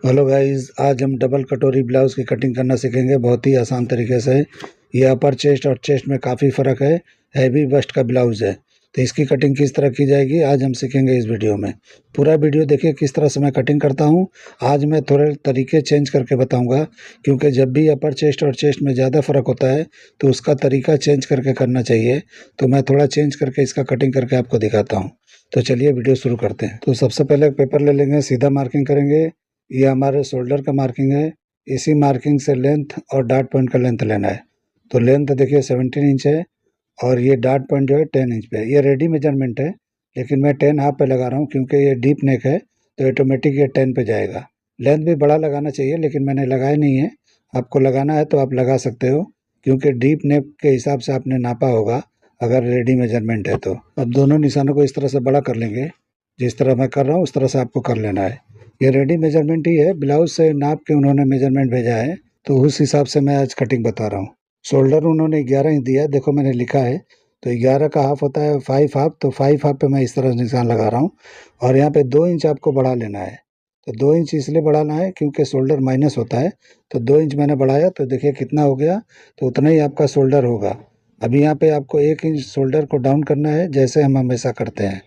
Hello guys, आज हम double कटोरी ब्लाउज़ की कटिंग करना सीखेंगे बहुत ही आसान तरीके से। ये अपर चेस्ट और चेस्ट में काफ़ी फ़र्क है। हैवी बस्ट का ब्लाउज़ है, तो इसकी कटिंग किस तरह की जाएगी आज हम सीखेंगे इस वीडियो में। पूरा वीडियो देखिए किस तरह से मैं कटिंग करता हूँ। आज मैं थोड़े तरीके चेंज करके बताऊँगा, क्योंकि जब भी अपर चेस्ट और चेस्ट में ज़्यादा फ़र्क होता है तो उसका तरीका चेंज करके करना चाहिए। तो मैं थोड़ा चेंज करके इसका कटिंग करके आपको दिखाता हूँ। तो चलिए वीडियो शुरू करते हैं। तो सबसे पहले पेपर ले लेंगे, सीधा मार्किंग करेंगे। ये हमारे शोल्डर का मार्किंग है। इसी मार्किंग से लेंथ और डॉट पॉइंट का लेंथ लेना है। तो लेंथ देखिए 17 इंच है और ये डॉट पॉइंट जो है 10 इंच पे है। ये रेडी मेजरमेंट है, लेकिन मैं 10 हाफ पे लगा रहा हूँ क्योंकि ये डीप नेक है, तो ऑटोमेटिक ये 10 पे जाएगा। लेंथ भी बड़ा लगाना चाहिए, लेकिन मैंने लगाया नहीं है। आपको लगाना है तो आप लगा सकते हो, क्योंकि डीप नेक के हिसाब से आपने नापा होगा अगर रेडी मेजरमेंट है तो। अब दोनों निशानों को इस तरह से बड़ा कर लेंगे। जिस तरह मैं कर रहा हूँ उस तरह से आपको कर लेना है। ये रेडी मेजरमेंट ही है, ब्लाउज से नाप के उन्होंने मेजरमेंट भेजा है, तो उस हिसाब से मैं आज कटिंग बता रहा हूँ। शोल्डर उन्होंने 11 इंच दिया है, देखो मैंने लिखा है। तो 11 का हाफ होता है 5 हाफ, तो 5 हाफ पे मैं इस तरह निशान लगा रहा हूँ। और यहाँ पे 2 इंच आपको बढ़ा लेना है। तो 2 इंच इसलिए बढ़ाना है क्योंकि शोल्डर माइनस होता है। तो 2 इंच मैंने बढ़ाया, तो देखिए कितना हो गया, तो उतना ही आपका शोल्डर होगा। अभी यहाँ पे आपको 1 इंच शोल्डर को डाउन करना है, जैसे हम हमेशा करते हैं।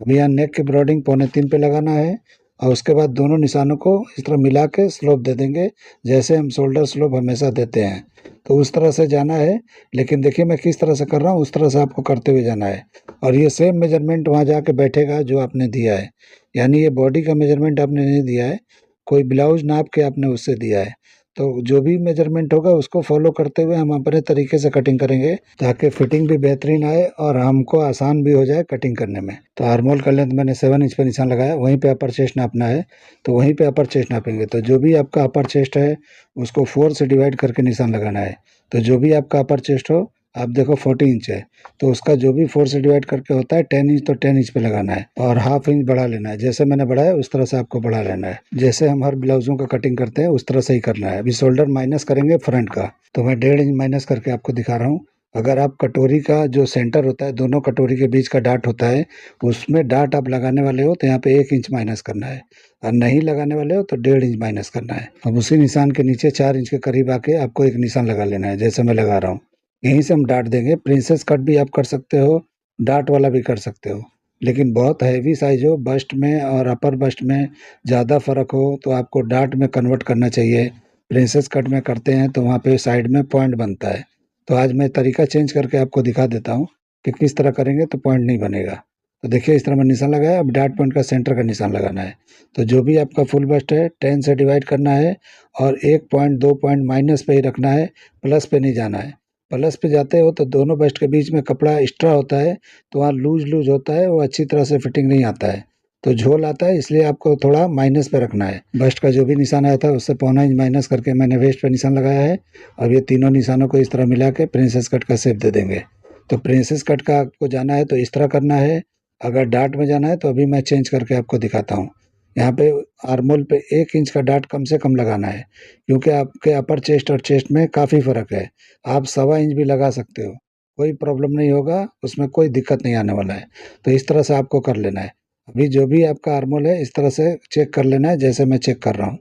अभी यहाँ नेक की ब्रॉडिंग 2.25 पे लगाना है, और उसके बाद दोनों निशानों को इस तरह मिला के स्लोप दे देंगे, जैसे हम शोल्डर स्लोप हमेशा देते हैं। तो उस तरह से जाना है, लेकिन देखिए मैं किस तरह से कर रहा हूँ उस तरह से आपको करते हुए जाना है। और ये सेम मेजरमेंट वहाँ जाके बैठेगा जो आपने दिया है। यानी ये बॉडी का मेजरमेंट आपने नहीं दिया है, कोई ब्लाउज नाप के आपने उससे दिया है। तो जो भी मेजरमेंट होगा उसको फॉलो करते हुए हम अपने तरीके से कटिंग करेंगे, ताकि फिटिंग भी बेहतरीन आए और हमको आसान भी हो जाए कटिंग करने में। तो आर्मोल का लेंथ मैंने 7 इंच पे निशान लगाया, वहीं पे अपर चेस्ट नापना है। तो वहीं पे अपर चेस्ट नापेंगे। तो जो भी आपका अपर चेस्ट है उसको 4 से डिवाइड करके निशान लगाना है। तो जो भी आपका अपर चेस्ट हो, आप देखो 40 इंच है, तो उसका जो भी 4 से डिवाइड करके होता है 10 इंच, तो 10 इंच पे लगाना है और हाफ इंच बढ़ा लेना है। जैसे मैंने बढ़ाया उस तरह से आपको बढ़ा लेना है। जैसे हम हर ब्लाउजों का कटिंग करते हैं उस तरह से ही करना है। अभी शोल्डर माइनस करेंगे फ्रंट का, तो मैं 1.5 इंच माइनस करके आपको दिखा रहा हूँ। अगर आप कटोरी का जो सेंटर होता है, दोनों कटोरी के बीच का डाट होता है, उसमें डाट आप लगाने वाले हो तो यहाँ पे 1 इंच माइनस करना है, और नहीं लगाने वाले हो तो 1.5 इंच माइनस करना है। अब उसी निशान के नीचे 4 इंच के करीब आके आपको एक निशान लगा लेना है, जैसे मैं लगा रहा हूँ। यहीं से हम डाट देंगे। प्रिंसेस कट भी आप कर सकते हो, डाट वाला भी कर सकते हो, लेकिन बहुत हैवी साइज हो, बस्ट में और अपर बस्ट में ज़्यादा फ़र्क हो तो आपको डाट में कन्वर्ट करना चाहिए। प्रिंसेस कट में करते हैं तो वहाँ पे साइड में पॉइंट बनता है। तो आज मैं तरीका चेंज करके आपको दिखा देता हूँ कि किस तरह करेंगे तो पॉइंट नहीं बनेगा। तो देखिए इस तरह मैं निशान लगाया, अब डाट पॉइंट का सेंटर का निशान लगाना है। तो जो भी आपका फुल बस्ट है 10 से डिवाइड करना है, और 1 पॉइंट 2 पॉइंट माइनस पे ही रखना है, प्लस पे नहीं जाना है। प्लस पे जाते हो तो दोनों बस्ट के बीच में कपड़ा एक्स्ट्रा होता है, तो वहाँ लूज लूज होता है, वो अच्छी तरह से फिटिंग नहीं आता है, तो झोल आता है। इसलिए आपको थोड़ा माइनस पे रखना है। बस्ट का जो भी निशान आया था उससे 0.25 इंच माइनस करके मैंने वेस्ट पे निशान लगाया है। अब ये तीनों निशानों को इस तरह मिला के प्रिंसेस कट का शेप दे देंगे। तो प्रिंसेस कट का आपको जाना है तो इस तरह करना है। अगर डाट में जाना है तो अभी मैं चेंज करके आपको दिखाता हूँ। यहाँ पे आर्मोल पे 1 इंच का डाट कम से कम लगाना है, क्योंकि आपके अपर चेस्ट और चेस्ट में काफ़ी फ़र्क है। आप 1.25 इंच भी लगा सकते हो, कोई प्रॉब्लम नहीं होगा, उसमें कोई दिक्कत नहीं आने वाला है। तो इस तरह से आपको कर लेना है। अभी जो भी आपका आर्मोल है इस तरह से चेक कर लेना है, जैसे मैं चेक कर रहा हूँ।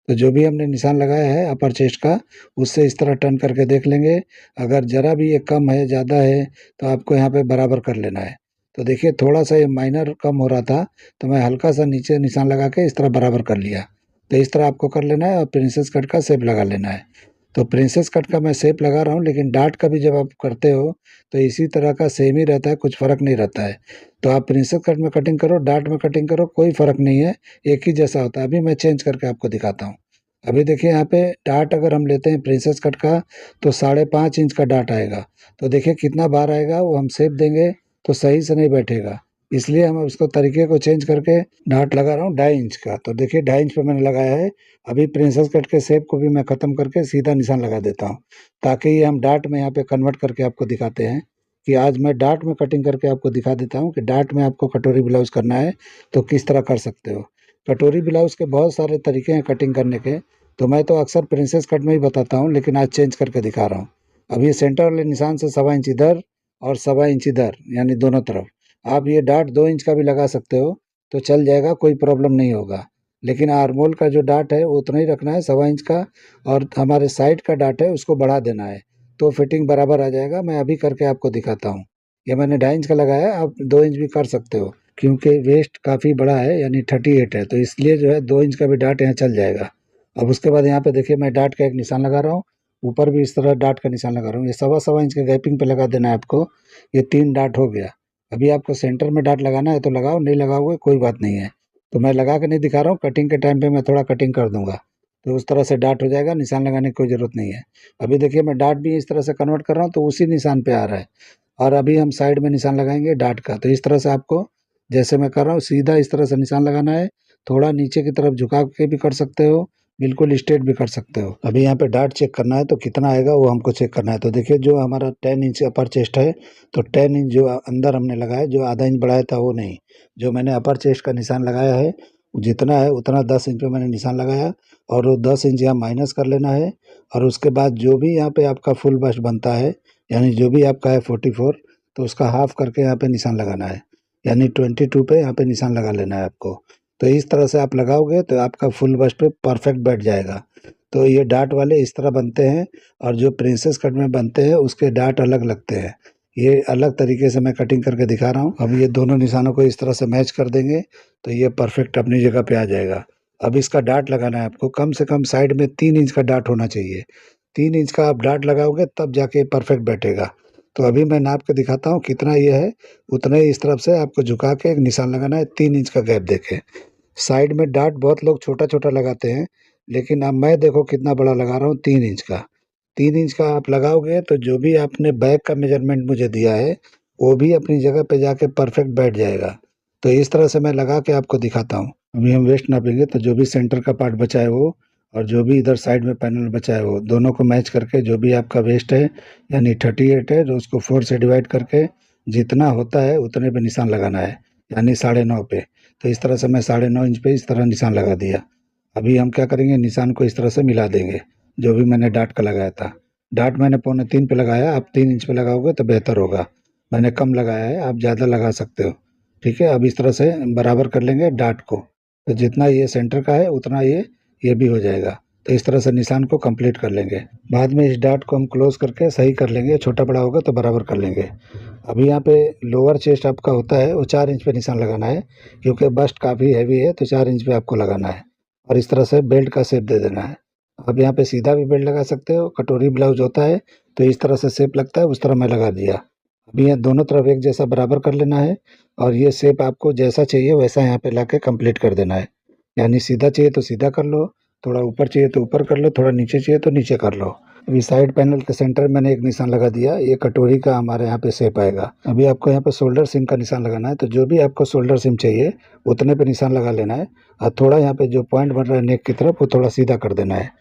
तो जो भी हमने निशान लगाया है अपर चेस्ट का, उससे इस तरह टर्न करके देख लेंगे। अगर ज़रा भी ये कम है ज़्यादा है तो आपको यहाँ पे बराबर कर लेना है। तो देखिए थोड़ा सा ये माइनर कम हो रहा था, तो मैं हल्का सा नीचे निशान लगा के इस तरह बराबर कर लिया। तो इस तरह आपको कर लेना है और प्रिंसेस कट का शेप लगा लेना है। तो प्रिंसेस कट का मैं शेप लगा रहा हूँ, लेकिन डार्ट का भी जब आप करते हो तो इसी तरह का सेम ही रहता है, कुछ फ़र्क नहीं रहता है। तो आप प्रिंसेस कट में कटिंग करो, डार्ट में कटिंग करो, कोई फ़र्क नहीं है, एक ही जैसा होता है। अभी मैं चेंज करके आपको दिखाता हूँ। अभी देखिए यहाँ पे डार्ट अगर हम लेते हैं प्रिंसेस कट का, तो 5.5 इंच का डार्ट आएगा। तो देखिए कितना बार आएगा, वो हम शेप देंगे तो सही से नहीं बैठेगा, इसलिए हम उसको तरीके को चेंज करके डार्ट लगा रहा हूँ 2.5 इंच का। तो देखिए 2.5 इंच पे मैंने लगाया है। अभी प्रिंसेस कट के शेप को भी मैं ख़त्म करके सीधा निशान लगा देता हूँ, ताकि ये हम डार्ट में यहाँ पे कन्वर्ट करके आपको दिखाते हैं। कि आज मैं डार्ट में कटिंग करके आपको दिखा देता हूँ कि डार्ट में आपको कटोरी ब्लाउज करना है तो किस तरह कर सकते हो। कटोरी ब्लाउज के बहुत सारे तरीके हैं कटिंग करने के, तो मैं तो अक्सर प्रिंसेस कट में ही बताता हूँ, लेकिन आज चेंज करके दिखा रहा हूँ। अब ये सेंटर वाले निशान से 1.25 इंच इधर और 1.25 इंच इधर, यानी दोनों तरफ। आप ये डार्ट 2 इंच का भी लगा सकते हो तो चल जाएगा, कोई प्रॉब्लम नहीं होगा। लेकिन आर्मोल का जो डाट है वो उतना ही रखना है 1.25 इंच का, और हमारे साइड का डाट है उसको बढ़ा देना है, तो फिटिंग बराबर आ जाएगा। मैं अभी करके आपको दिखाता हूँ। ये मैंने 2.5 इंच का लगाया है, आप 2 इंच भी कर सकते हो, क्योंकि वेस्ट काफ़ी बड़ा है, यानी 38 है, तो इसलिए जो है 2 इंच का भी डाट यहाँ चल जाएगा। अब उसके बाद यहाँ पे देखिए मैं डाट का एक निशान लगा रहा हूँ, ऊपर भी इस तरह डाट का निशान लगा रहा हूँ। ये 1.25 इंच के गैपिंग पे लगा देना है आपको। ये 3 डाट हो गया। अभी आपको सेंटर में डाट लगाना है तो लगाओ, नहीं लगाओगे कोई बात नहीं है। तो मैं लगा के नहीं दिखा रहा हूँ, कटिंग के टाइम पे मैं थोड़ा कटिंग कर दूंगा, तो उस तरह से डाट हो जाएगा, निशान लगाने की कोई ज़रूरत नहीं है। अभी देखिए मैं डाट भी इस तरह से कन्वर्ट कर रहा हूँ तो उसी निशान पे आ रहा है। और अभी हम साइड में निशान लगाएंगे डाट का, तो इस तरह से आपको, जैसे मैं कर रहा हूँ सीधा इस तरह से निशान लगाना है। थोड़ा नीचे की तरफ झुका के भी कर सकते हो, बिल्कुल स्ट्रेट भी कर सकते हो। अभी यहाँ पे डाट चेक करना है, तो कितना आएगा वो हमको चेक करना है। तो देखिए जो हमारा 10 इंच अपर चेस्ट है, तो 10 इंच जो अंदर हमने लगाया, जो आधा इंच बढ़ाया था वो नहीं, जो मैंने अपर चेस्ट का निशान लगाया है जितना है उतना 10 इंच पे मैंने निशान लगाया, और वो 10 इंच यहाँ माइनस कर लेना है। और उसके बाद जो भी यहाँ पे आपका फुल बस्ट बनता है, यानी जो भी आपका है 44, तो उसका हाफ करके यहाँ पे निशान लगाना है, यानी 22 पे यहाँ पे निशान लगा लेना है आपको। तो इस तरह से आप लगाओगे तो आपका फुल बस्ट पे परफेक्ट बैठ जाएगा। तो ये डाट वाले इस तरह बनते हैं, और जो प्रिंसेस कट में बनते हैं उसके डाट अलग लगते हैं। ये अलग तरीके से मैं कटिंग करके दिखा रहा हूँ। अब ये दोनों निशानों को इस तरह से मैच कर देंगे तो ये परफेक्ट अपनी जगह पे आ जाएगा। अब इसका डाट लगाना है आपको, कम से कम साइड में 3 इंच का डाट होना चाहिए। 3 इंच का आप डाट लगाओगे तब जाके परफेक्ट बैठेगा। तो अभी मैं नाप के दिखाता हूँ कितना ये है, उतना ही इस तरफ से आपको झुका के एक निशान लगाना है, 3 इंच का गैप देके। साइड में डाट बहुत लोग छोटा छोटा लगाते हैं, लेकिन अब मैं देखो कितना बड़ा लगा रहा हूँ, 3 इंच का। 3 इंच का आप लगाओगे तो जो भी आपने बैक का मेजरमेंट मुझे दिया है वो भी अपनी जगह पे जाके परफेक्ट बैठ जाएगा। तो इस तरह से मैं लगा के आपको दिखाता हूँ। अभी हम वेस्ट नापेंगे, तो जो भी सेंटर का पार्ट बचा है वो, और जो भी इधर साइड में पैनल बचा है वो, दोनों को मैच करके जो भी आपका वेस्ट है, यानी 38 है, जो उसको 4 से डिवाइड करके जितना होता है उतने पे निशान लगाना है, यानी 9.5 पे। तो इस तरह से मैं 9.5 इंच पे इस तरह निशान लगा दिया। अभी हम क्या करेंगे, निशान को इस तरह से मिला देंगे, जो भी मैंने डाट का लगाया था। डाट मैंने 2.25 पे लगाया, आप 3 इंच पे लगाओगे तो बेहतर होगा। मैंने कम लगाया है, आप ज़्यादा लगा सकते हो। ठीक है, अब इस तरह से बराबर कर लेंगे डाट को, तो जितना ये सेंटर का है उतना ये भी हो जाएगा। तो इस तरह से निशान को कंप्लीट कर लेंगे। बाद में इस डाट को हम क्लोज करके सही कर लेंगे, छोटा बड़ा होगा तो बराबर कर लेंगे। अभी यहाँ पे लोअर चेस्ट आपका होता है वो 4 इंच पे निशान लगाना है, क्योंकि बस्ट काफ़ी हैवी है, तो 4 इंच पे आपको लगाना है। और इस तरह से बेल्ट का शेप दे देना है। आप यहाँ पे सीधा भी बेल्ट लगा सकते हो, कटोरी ब्लाउज होता है तो इस तरह से शेप लगता है, उस तरह मैं लगा दिया। अभी यहाँ दोनों तरफ एक जैसा बराबर कर लेना है, और ये शेप आपको जैसा चाहिए वैसा यहाँ पे ला के कम्प्लीट कर देना है। यानी सीधा चाहिए तो सीधा कर लो, थोड़ा ऊपर चाहिए तो ऊपर कर लो, थोड़ा नीचे चाहिए तो नीचे कर लो। अभी साइड पैनल के सेंटर में मैंने एक निशान लगा दिया, ये कटोरी का हमारे यहाँ पे शेप आएगा। अभी आपको यहाँ पे शोल्डर सिम का निशान लगाना है, तो जो भी आपको शोल्डर सिम चाहिए उतने पे निशान लगा लेना है, और थोड़ा यहाँ पे जो पॉइंट बन रहा है नेक की तरफ वो थोड़ा सीधा कर देना है,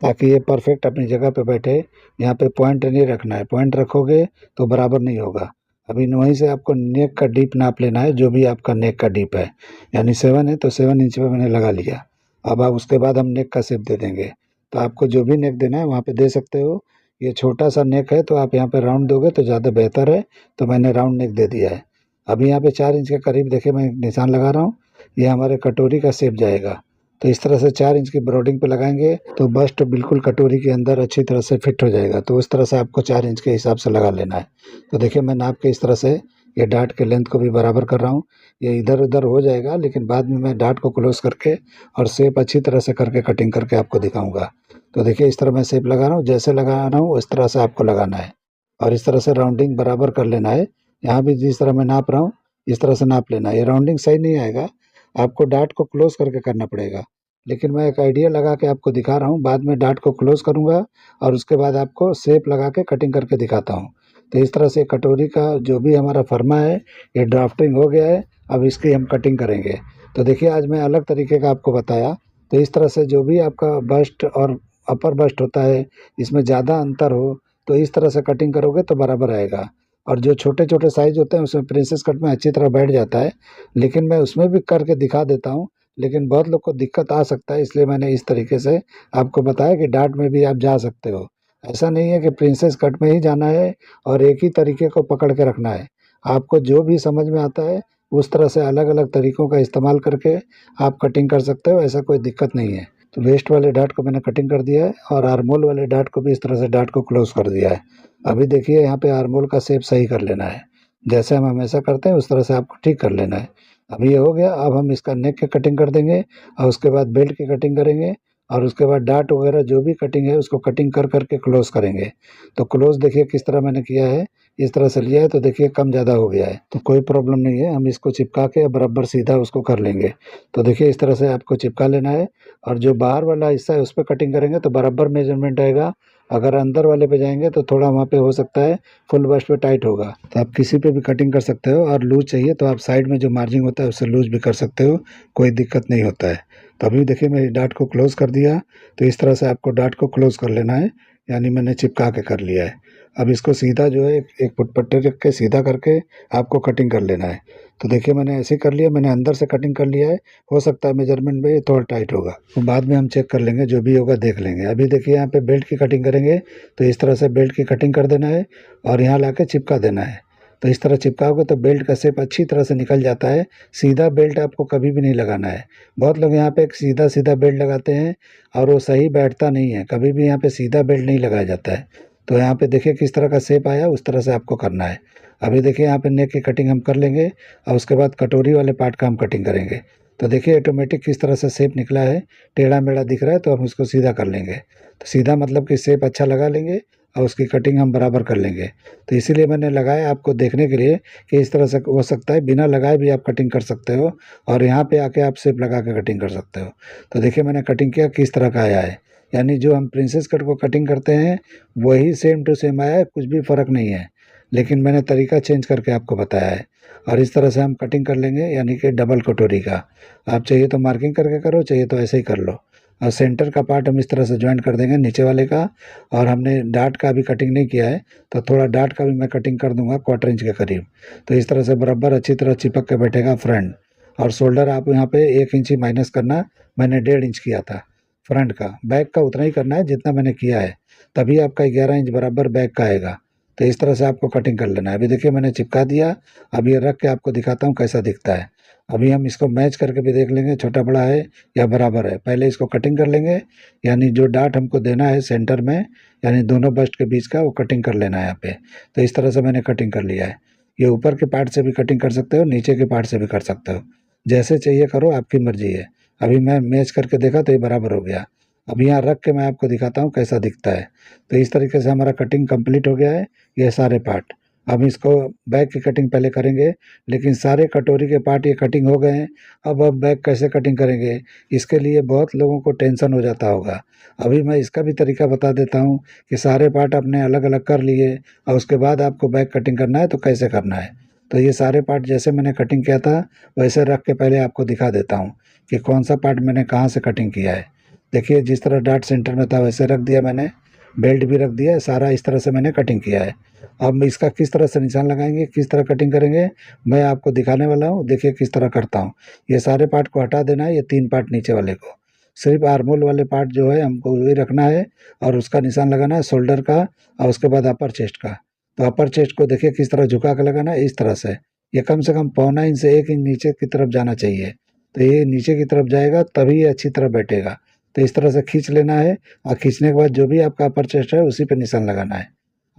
ताकि ये परफेक्ट अपनी जगह पे बैठे। यहाँ पे पॉइंट नहीं रखना है, पॉइंट रखोगे तो बराबर नहीं होगा। अभी वहीं से आपको नेक का डीप नाप लेना है, जो भी आपका नेक का डीप है, यानी 7 है तो 7 इंच पे मैंने लगा लिया। अब आप उसके बाद हम नेक का शेप दे देंगे, तो आपको जो भी नेक देना है वहाँ पे दे सकते हो। ये छोटा सा नेक है तो आप यहाँ पे राउंड दोगे तो ज़्यादा बेहतर है, तो मैंने राउंड नेक दे दिया है। अभी यहाँ पे 4 इंच के करीब देखिए मैं निशान लगा रहा हूँ, ये हमारे कटोरी का शेप जाएगा। तो इस तरह से 4 इंच की ब्रॉडिंग पे लगाएंगे तो बस्ट बिल्कुल कटोरी के अंदर अच्छी तरह से फिट हो जाएगा। तो उस तरह से आपको 4 इंच के हिसाब से लगा लेना है। तो देखिए मैं नाप के इस तरह से ये डाट के लेंथ को भी बराबर कर रहा हूँ। ये इधर उधर हो जाएगा, लेकिन बाद में मैं डाट को क्लोज करके और शेप अच्छी तरह से करके कटिंग करके आपको दिखाऊंगा। तो देखिए इस तरह मैं शेप लगा रहा हूँ, जैसे लगा रहा हूँ उस तरह से आपको लगाना है, और इस तरह से राउंडिंग बराबर कर लेना है। यहाँ भी जिस तरह मैं नाप रहा हूँ इस तरह से नाप लेना है। ये राउंडिंग सही नहीं आएगा, आपको डाट को क्लोज करके करना पड़ेगा, लेकिन मैं एक आइडिया लगा के आपको दिखा रहा हूँ। बाद में डाट को क्लोज करूँगा और उसके बाद आपको शेप लगा के कटिंग करके दिखाता हूँ। तो इस तरह से कटोरी का जो भी हमारा फर्मा है ये ड्राफ्टिंग हो गया है। अब इसकी हम कटिंग करेंगे। तो देखिए आज मैं अलग तरीके का आपको बताया। तो इस तरह से जो भी आपका बस्ट और अपर बस्ट होता है इसमें ज़्यादा अंतर हो तो इस तरह से कटिंग करोगे तो बराबर आएगा। और जो छोटे छोटे साइज होते हैं उसमें प्रिंसेस कट में अच्छी तरह बैठ जाता है, लेकिन मैं उसमें भी करके दिखा देता हूँ। लेकिन बहुत लोग को दिक्कत आ सकता है, इसलिए मैंने इस तरीके से आपको बताया कि डाट में भी आप जा सकते हो। ऐसा नहीं है कि प्रिंसेस कट में ही जाना है और एक ही तरीके को पकड़ के रखना है। आपको जो भी समझ में आता है उस तरह से अलग अलग तरीक़ों का इस्तेमाल करके आप कटिंग कर सकते हो, ऐसा कोई दिक्कत नहीं है। तो वेस्ट वाले डार्ट को मैंने कटिंग कर दिया है और आर्महोल वाले डार्ट को भी इस तरह से डार्ट को क्लोज़ कर दिया है। अभी देखिए यहाँ पे आर्महोल का शेप सही कर लेना है, जैसे हम हमेशा करते हैं उस तरह से आपको ठीक कर लेना है। अभी ये हो गया, अब हम इसका नेक की कटिंग कर देंगे और उसके बाद बेल्ट की कटिंग करेंगे और उसके बाद डार्ट वगैरह जो भी कटिंग है उसको कटिंग कर करके क्लोज़ करेंगे। तो क्लोज़ देखिए किस तरह मैंने किया है, इस तरह से लिया है तो देखिए कम ज़्यादा हो गया है, तो कोई प्रॉब्लम नहीं है, हम इसको चिपका के बराबर सीधा उसको कर लेंगे। तो देखिए इस तरह से आपको चिपका लेना है और जो बाहर वाला हिस्सा है उस पे कटिंग करेंगे तो बराबर मेजरमेंट आएगा। अगर अंदर वाले पे जाएँगे तो थोड़ा वहाँ पे हो सकता है फुल बस्ट पे टाइट होगा। तो आप किसी पे भी कटिंग कर सकते हो और लूज़ चाहिए तो आप साइड में जो मार्जिन होता है उससे लूज़ भी कर सकते हो, कोई दिक्कत नहीं होता है। तो अभी देखिए मैंने डार्ट को क्लोज़ कर दिया, तो इस तरह से आपको डार्ट को क्लोज़ कर लेना है, यानी मैंने चिपका के कर लिया है। अब इसको सीधा जो है एक फुटपट्टी रख के सीधा करके आपको कटिंग कर लेना है। तो देखिए मैंने ऐसे कर लिया, मैंने अंदर से कटिंग कर लिया है, हो सकता है मेजरमेंट में ये थोड़ा टाइट होगा, तो बाद में हम चेक कर लेंगे, जो भी होगा देख लेंगे। अभी देखिए यहाँ पे बेल्ट की कटिंग करेंगे, तो इस तरह से बेल्ट की कटिंग कर देना है और यहाँ लाके चिपका देना है। तो इस तरह चिपकाओगे तो बेल्ट का शेप अच्छी तरह से निकल जाता है। सीधा बेल्ट आपको कभी भी नहीं लगाना है। बहुत लोग यहाँ पे एक सीधा-सीधा बेल्ट लगाते हैं और वो सही बैठता नहीं है, कभी भी यहाँ पे सीधा बेल्ट नहीं लगाया जाता है। तो यहाँ पे देखिए किस तरह का शेप आया, उस तरह से आपको करना है। अभी देखिए यहाँ पे नेक की कटिंग हम कर लेंगे और उसके बाद कटोरी वाले पार्ट का हम कटिंग करेंगे। तो देखिए ऑटोमेटिक किस तरह से शेप निकला है, टेढ़ा-मेढ़ा दिख रहा है तो हम उसको सीधा कर लेंगे। तो सीधा मतलब कि शेप अच्छा लगा लेंगे और उसकी कटिंग हम बराबर कर लेंगे। तो इसीलिए मैंने लगाया आपको देखने के लिए कि इस तरह से हो सकता है, बिना लगाए भी आप कटिंग कर सकते हो और यहाँ पे आके आप शेप लगा के कटिंग कर सकते हो। तो देखिए मैंने कटिंग किया किस तरह का आया है, यानी जो हम प्रिंसेस कट को कटिंग करते हैं वही सेम टू सेम आया है, कुछ भी फ़र्क नहीं है। लेकिन मैंने तरीका चेंज करके आपको बताया है और इस तरह से हम कटिंग कर लेंगे, यानी कि डबल कटोरी का। आप चाहिए तो मार्किंग करके करो, चाहिए तो ऐसे ही कर लो। और सेंटर का पार्ट हम इस तरह से जॉइंट कर देंगे नीचे वाले का। और हमने डार्ट का अभी कटिंग नहीं किया है, तो थोड़ा डार्ट का भी मैं कटिंग कर दूंगा 1/4 इंच के करीब। तो इस तरह से बराबर अच्छी तरह चिपक के बैठेगा फ्रंट। और शोल्डर आप यहाँ पे 1 इंच ही माइनस करना, मैंने 1.5 इंच किया था फ्रंट का। बैक का उतना ही करना है जितना मैंने किया है, तभी आपका 11 इंच बराबर बैक का आएगा। तो इस तरह से आपको कटिंग कर लेना है। अभी देखिए मैंने चिपका दिया, अब ये रख के आपको दिखाता हूँ कैसा दिखता है। अभी हम इसको मैच करके भी देख लेंगे छोटा बड़ा है या बराबर है। पहले इसको कटिंग कर लेंगे, यानी जो डार्ट हमको देना है सेंटर में, यानी दोनों बस्ट के बीच का, वो कटिंग कर लेना है यहाँ पे। तो इस तरह से मैंने कटिंग कर लिया है। ये ऊपर के पार्ट से भी कटिंग कर सकते हो, नीचे के पार्ट से भी कर सकते हो, जैसे चाहिए करो, आपकी मर्जी है। अभी मैं मैच करके देखा तो ये बराबर हो गया। अब यहाँ रख के मैं आपको दिखाता हूँ कैसा दिखता है। तो इस तरीके से हमारा कटिंग कंप्लीट हो गया है, ये सारे पार्ट। अब इसको बैक की कटिंग पहले करेंगे, लेकिन सारे कटोरी के पार्ट ये कटिंग हो गए हैं। अब बैक कैसे कटिंग करेंगे, इसके लिए बहुत लोगों को टेंशन हो जाता होगा। अभी मैं इसका भी तरीका बता देता हूँ कि सारे पार्ट आपने अलग-अलग कर लिए और उसके बाद आपको बैक कटिंग करना है तो कैसे करना है। तो ये सारे पार्ट जैसे मैंने कटिंग किया था वैसे रख के पहले आपको दिखा देता हूँ कि कौन सा पार्ट मैंने कहाँ से कटिंग किया है। देखिए जिस तरह डार्ट सेंटर में था वैसे रख दिया मैंने, बेल्ट भी रख दिया है, सारा इस तरह से मैंने कटिंग किया है। अब मैं इसका किस तरह से निशान लगाएंगे, किस तरह कटिंग करेंगे, मैं आपको दिखाने वाला हूँ। देखिए किस तरह करता हूँ। ये सारे पार्ट को हटा देना है, ये 3 पार्ट नीचे वाले को, सिर्फ आर्महोल वाले पार्ट जो है हमको वही रखना है और उसका निशान लगाना है शोल्डर का और उसके बाद अपर चेस्ट का। तो अपर चेस्ट को देखिए किस तरह झुका के लगाना है, इस तरह से। ये कम से कम 0.25 इंच से 1 इंच नीचे की तरफ जाना चाहिए। तो ये नीचे की तरफ जाएगा तभी ये अच्छी तरह बैठेगा। तो इस तरह से खींच लेना है और खींचने के बाद जो भी आपका अपर चेस्ट है उसी पे निशान लगाना है।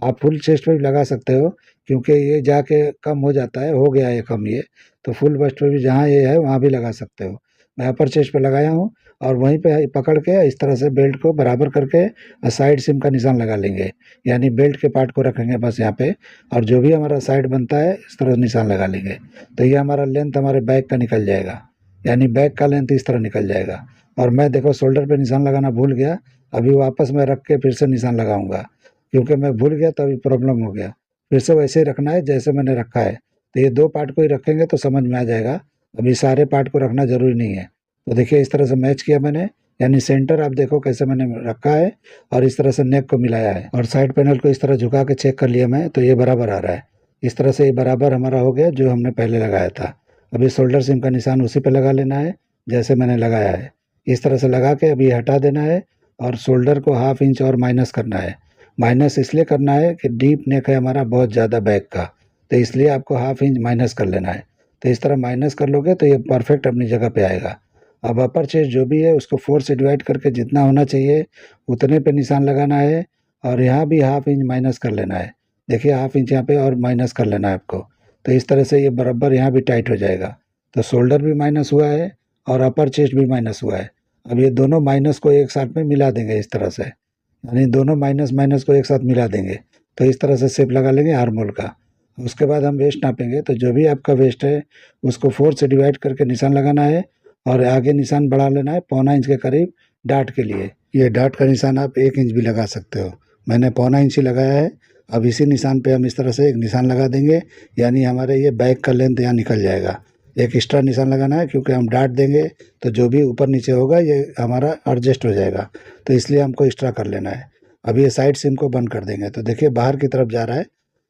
आप फुल चेस्ट पे भी लगा सकते हो, क्योंकि ये जाके कम हो जाता है, हो गया है कम ये, तो फुल बस्ट पे भी जहाँ ये है वहाँ भी लगा सकते हो। मैं अपर चेस्ट पे लगाया हूँ और वहीं पे पकड़ के इस तरह से बेल्ट को बराबर करके और साइड सिम का निशान लगा लेंगे, यानी बेल्ट के पार्ट को रखेंगे बस यहाँ पे और जो भी हमारा साइड बनता है इस तरह निशान लगा लेंगे। तो ये हमारा लेंथ हमारे बैक का निकल जाएगा, यानी बैक का लेंथ इस तरह निकल जाएगा। और मैं देखो शोल्डर पे निशान लगाना भूल गया, अभी वापस मैं रख के फिर से निशान लगाऊंगा, क्योंकि मैं भूल गया तभी प्रॉब्लम हो गया। फिर से वैसे ही रखना है जैसे मैंने रखा है। तो ये 2 पार्ट को ही रखेंगे तो समझ में आ जाएगा, अभी सारे पार्ट को रखना ज़रूरी नहीं है। तो देखिए इस तरह से मैच किया मैंने, यानी सेंटर आप देखो कैसे मैंने रखा है और इस तरह से नेक को मिलाया है और साइड पैनल को इस तरह झुका के चेक कर लिया मैं, तो ये बराबर आ रहा है। इस तरह से ये बराबर हमारा हो गया जो हमने पहले लगाया था। अभी शोल्डर सिम का निशान उसी पे लगा लेना है जैसे मैंने लगाया है। इस तरह से लगा के अभी हटा देना है और शोल्डर को 1/2 इंच और माइनस करना है। माइनस इसलिए करना है कि डीप नेक है हमारा बहुत ज़्यादा बैक का, तो इसलिए आपको 1/2 इंच माइनस कर लेना है। तो इस तरह माइनस कर लोगे तो ये परफेक्ट अपनी जगह पे आएगा। अब अपर चेस्ट जो भी है उसको 4 से डिवाइड करके जितना होना चाहिए उतने पे निशान लगाना है, और यहाँ भी हाफ इंच माइनस कर लेना है। देखिए हाफ इंच यहाँ पे और माइनस कर लेना है आपको। तो इस तरह से ये बराबर यहाँ भी टाइट हो जाएगा। तो शोल्डर भी माइनस हुआ है और अपर चेस्ट भी माइनस हुआ है। अब ये दोनों माइनस को एक साथ में मिला देंगे इस तरह से, यानी दोनों माइनस माइनस को एक साथ मिला देंगे। तो इस तरह से शेप लगा लेंगे आर्म होल का। उसके बाद हम वेस्ट नापेंगे, तो जो भी आपका वेस्ट है उसको 4 से डिवाइड करके निशान लगाना है, और आगे निशान बढ़ा लेना है 1.25 इंच के करीब डाट के लिए। ये डाट का निशान आप 1 इंच भी लगा सकते हो, मैंने 1.25 इंच ही लगाया है। अब इसी निशान पे हम इस तरह से एक निशान लगा देंगे, यानी हमारे ये बैक का लेंथ यहाँ निकल जाएगा। एक एक्स्ट्रा निशान लगाना है क्योंकि हम डाट देंगे तो जो भी ऊपर नीचे होगा ये हमारा एडजस्ट हो जाएगा, तो इसलिए हमको एक्स्ट्रा कर लेना है। अब ये साइड सिम को बंद कर देंगे, तो देखिए बाहर की तरफ जा रहा है,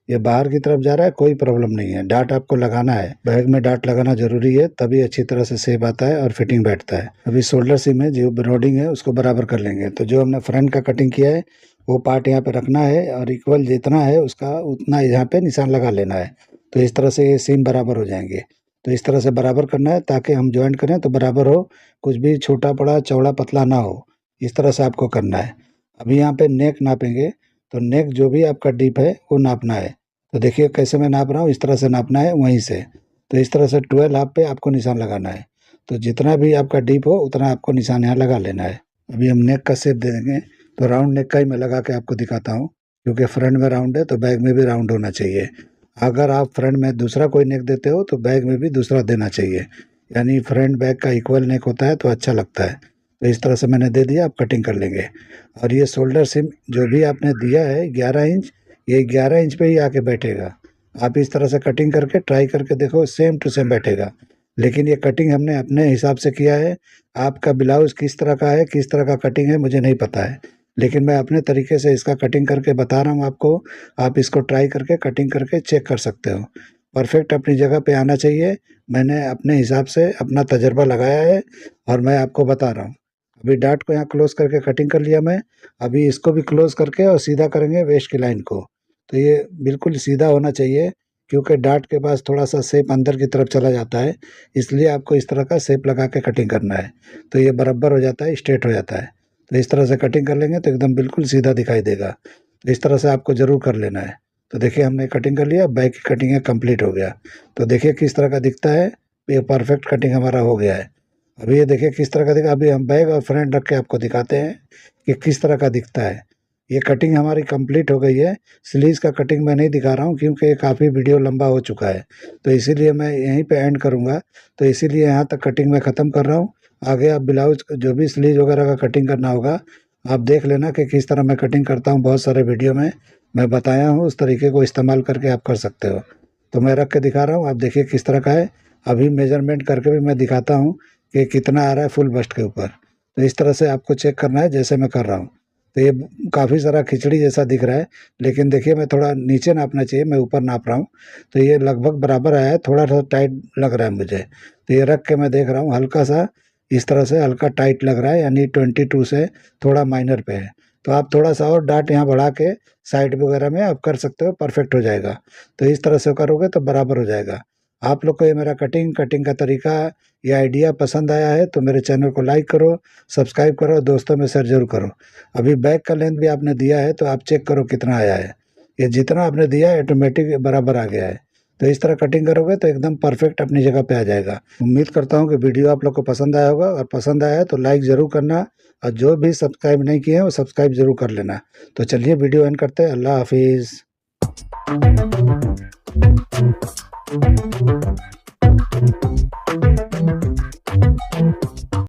ये बाहर की तरफ जा रहा है, कोई प्रॉब्लम नहीं है। डाट आपको लगाना है, बैग में डाट लगाना जरूरी है, तभी अच्छी तरह से शेप आता है और फिटिंग बैठता है। अभी शोल्डर सिम है, जो रोडिंग है उसको बराबर कर लेंगे। तो जो हमने फ्रंट का कटिंग किया है वो पार्ट यहाँ पे रखना है, और इक्वल जितना है उसका उतना यहाँ पे निशान लगा लेना है। तो इस तरह से ये सीम बराबर हो जाएंगे। तो इस तरह से बराबर करना है ताकि हम ज्वाइंट करें तो बराबर हो, कुछ भी छोटा बड़ा चौड़ा पतला ना हो। इस तरह से आपको करना है। अभी यहाँ पे नेक नापेंगे, तो नेक जो भी आपका डीप है वो नापना है। तो देखिए कैसे मैं नाप रहा हूँ, इस तरह से नापना है वहीं से। तो इस तरह से 12 हाफ पे आपको निशान लगाना है। तो जितना भी आपका डीप हो उतना आपको निशान यहाँ लगा लेना है। अभी हम नेक का शेप दे देंगे, तो राउंड नेक का ही मैं लगा के आपको दिखाता हूँ, क्योंकि फ्रंट में राउंड है तो बैक में भी राउंड होना चाहिए। अगर आप फ्रंट में दूसरा कोई नेक देते हो तो बैक में भी दूसरा देना चाहिए, यानी फ्रंट बैक का इक्वल नेक होता है तो अच्छा लगता है। तो इस तरह से मैंने दे दिया, आप कटिंग कर लेंगे। और ये शोल्डर सिम जो भी आपने दिया है 11 इंच, ये 11 इंच पे ही आके बैठेगा। आप इस तरह से कटिंग करके ट्राई करके देखो, सेम टू सेम बैठेगा। लेकिन ये कटिंग हमने अपने हिसाब से किया है। आपका ब्लाउज किस तरह का है, किस तरह का कटिंग है मुझे नहीं पता है, लेकिन मैं अपने तरीके से इसका कटिंग करके बता रहा हूँ आपको। आप इसको ट्राई करके कटिंग करके चेक कर सकते हो। परफेक्ट अपनी जगह पे आना चाहिए। मैंने अपने हिसाब से अपना तजर्बा लगाया है और मैं आपको बता रहा हूँ। अभी डाट को यहाँ क्लोज करके कटिंग कर लिया मैं। अभी इसको भी क्लोज करके और सीधा करेंगे वेस्ट की लाइन को। तो ये बिल्कुल सीधा होना चाहिए, क्योंकि डाट के पास थोड़ा सा शेप अंदर की तरफ चला जाता है, इसलिए आपको इस तरह का शेप लगा के कटिंग करना है। तो ये बराबर हो जाता है, स्ट्रेट हो जाता है। तो इस तरह से कटिंग कर लेंगे तो एकदम बिल्कुल सीधा दिखाई देगा। तो इस तरह से आपको ज़रूर कर लेना है। तो देखिए हमने कटिंग कर लिया, बैक की कटिंग है कंप्लीट हो गया। तो देखिए किस तरह का दिखता है, ये परफेक्ट कटिंग हमारा हो गया है। अभी ये देखिए किस तरह का दिखा। अभी हम बैक और फ्रंट रख के आपको दिखाते हैं कि किस तरह का दिखता है। ये कटिंग हमारी कंप्लीट हो गई है। स्लीव्स का कटिंग मैं नहीं दिखा रहा हूँ क्योंकि ये काफ़ी वीडियो लंबा हो चुका है, तो इसीलिए मैं यहीं पे एंड करूँगा। तो इसीलिए यहाँ तक कटिंग मैं ख़त्म कर रहा हूँ। आगे आप ब्लाउज जो भी स्लीव वगैरह का कटिंग करना होगा आप देख लेना कि किस तरह मैं कटिंग करता हूँ। बहुत सारे वीडियो में मैं बताया हूँ, उस तरीके को इस्तेमाल करके आप कर सकते हो। तो मैं रख के दिखा रहा हूँ, आप देखिए किस तरह का है। अभी मेजरमेंट करके भी मैं दिखाता हूँ कि कितना आ रहा है फुल बस्ट के ऊपर। तो इस तरह से आपको चेक करना है जैसे मैं कर रहा हूँ। तो ये काफ़ी सारा खिचड़ी जैसा दिख रहा है, लेकिन देखिए मैं थोड़ा नीचे नापना चाहिए, मैं ऊपर नाप रहा हूँ। तो ये लगभग बराबर आया है, थोड़ा सा टाइट लग रहा है मुझे। तो ये रख के मैं देख रहा हूँ, हल्का सा इस तरह से हल्का टाइट लग रहा है, यानी 22 से थोड़ा माइनर पे है। तो आप थोड़ा सा और डाट यहाँ बढ़ा के साइड वगैरह में आप कर सकते हो, परफेक्ट हो जाएगा। तो इस तरह से करोगे तो बराबर हो जाएगा। आप लोग को ये मेरा कटिंग का तरीका या आइडिया पसंद आया है तो मेरे चैनल को लाइक करो, सब्सक्राइब करो, दोस्तों में शेयर जरूर करो। अभी बैक का लेंथ भी आपने दिया है तो आप चेक करो कितना आया है। ये जितना आपने दिया है ऑटोमेटिक बराबर आ गया है। तो इस तरह कटिंग करोगे तो एकदम परफेक्ट अपनी जगह पे आ जाएगा। उम्मीद करता हूँ कि वीडियो आप लोग को पसंद आया होगा, और पसंद आया है तो लाइक ज़रूर करना, और जो भी सब्सक्राइब नहीं किए हैं वो सब्सक्राइब ज़रूर कर लेना। तो चलिए वीडियो एंड करते हैं। अल्लाह हाफिज़।